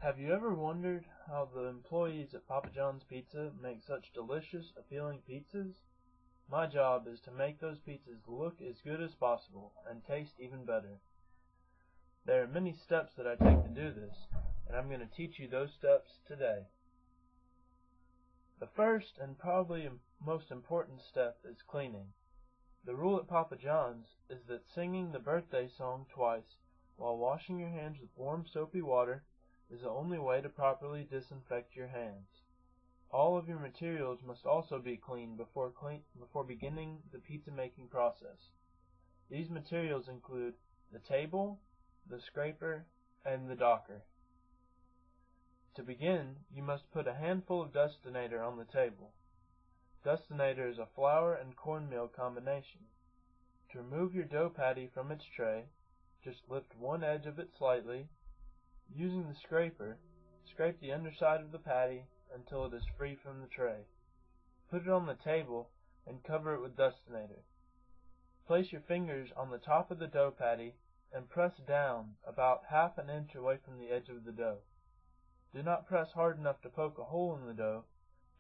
Have you ever wondered how the employees at Papa John's Pizza make such delicious, appealing pizzas? My job is to make those pizzas look as good as possible and taste even better. There are many steps that I take to do this, and I'm going to teach you those steps today. The first and probably most important step is cleaning. The rule at Papa John's is that singing the birthday song twice while washing your hands with warm soapy water is the only way to properly disinfect your hands. All of your materials must also be cleaned before beginning the pizza making process. These materials include the table, the scraper, and the docker. To begin, you must put a handful of dustinator on the table. Dustinator is a flour and cornmeal combination. To remove your dough patty from its tray, just lift one edge of it slightly. Using the scraper, scrape the underside of the patty until it is free from the tray. Put it on the table and cover it with dustinator. Place your fingers on the top of the dough patty and press down about half an inch away from the edge of the dough. Do not press hard enough to poke a hole in the dough.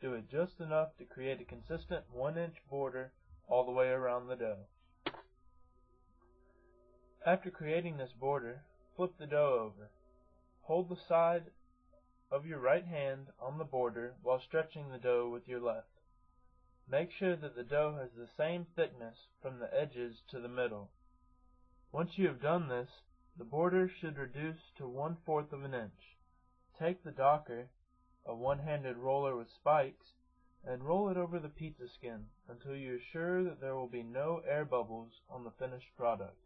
Do it just enough to create a consistent 1-inch border all the way around the dough. After creating this border, flip the dough over. Hold the side of your right hand on the border while stretching the dough with your left. Make sure that the dough has the same thickness from the edges to the middle. Once you have done this, the border should reduce to 1/4 of an inch. Take the docker, a one-handed roller with spikes, and roll it over the pizza skin until you are sure that there will be no air bubbles on the finished product.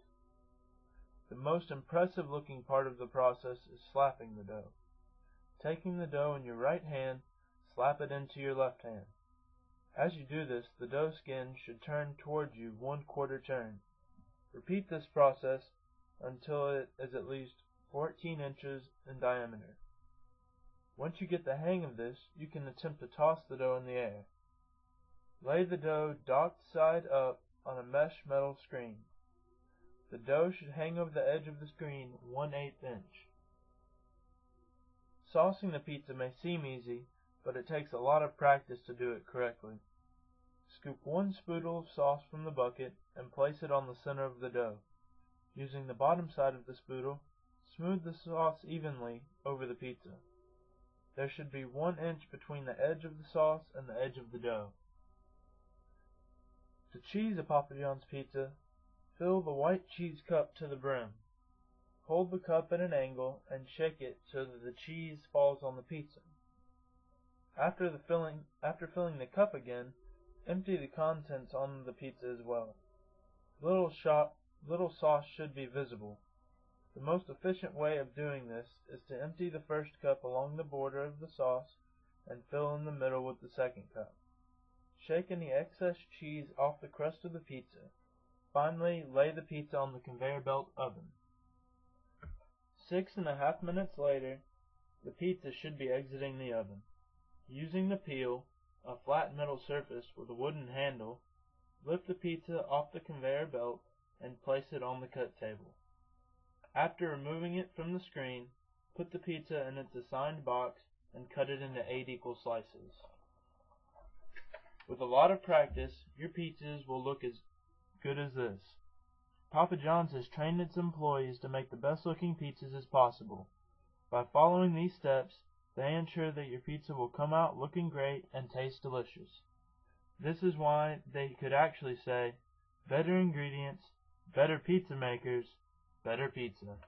The most impressive looking part of the process is slapping the dough. Taking the dough in your right hand, slap it into your left hand. As you do this, the dough skin should turn towards you 1/4 turn. Repeat this process until it is at least 14 inches in diameter. Once you get the hang of this, you can attempt to toss the dough in the air. Lay the dough docked side up on a mesh metal screen. The dough should hang over the edge of the screen 1/8 inch. Saucing the pizza may seem easy, but it takes a lot of practice to do it correctly. Scoop one spoonful of sauce from the bucket and place it on the center of the dough. Using the bottom side of the spoonful, smooth the sauce evenly over the pizza. There should be 1 inch between the edge of the sauce and the edge of the dough. To cheese a Papa John's pizza, fill the white cheese cup to the brim. Hold the cup at an angle and shake it so that the cheese falls on the pizza. After filling the cup again, empty the contents on the pizza as well. Little sauce should be visible. The most efficient way of doing this is to empty the first cup along the border of the sauce and fill in the middle with the second cup. Shake any excess cheese off the crust of the pizza. Finally, lay the pizza on the conveyor belt oven. 6½ minutes later, the pizza should be exiting the oven. Using the peel, a flat metal surface with a wooden handle, lift the pizza off the conveyor belt and place it on the cut table. After removing it from the screen, put the pizza in its assigned box and cut it into 8 equal slices. With a lot of practice, your pizzas will look as good as this. Papa John's has trained its employees to make the best looking pizzas as possible. By following these steps, they ensure that your pizza will come out looking great and taste delicious. This is why they could actually say, better ingredients, better pizza makers, better pizza.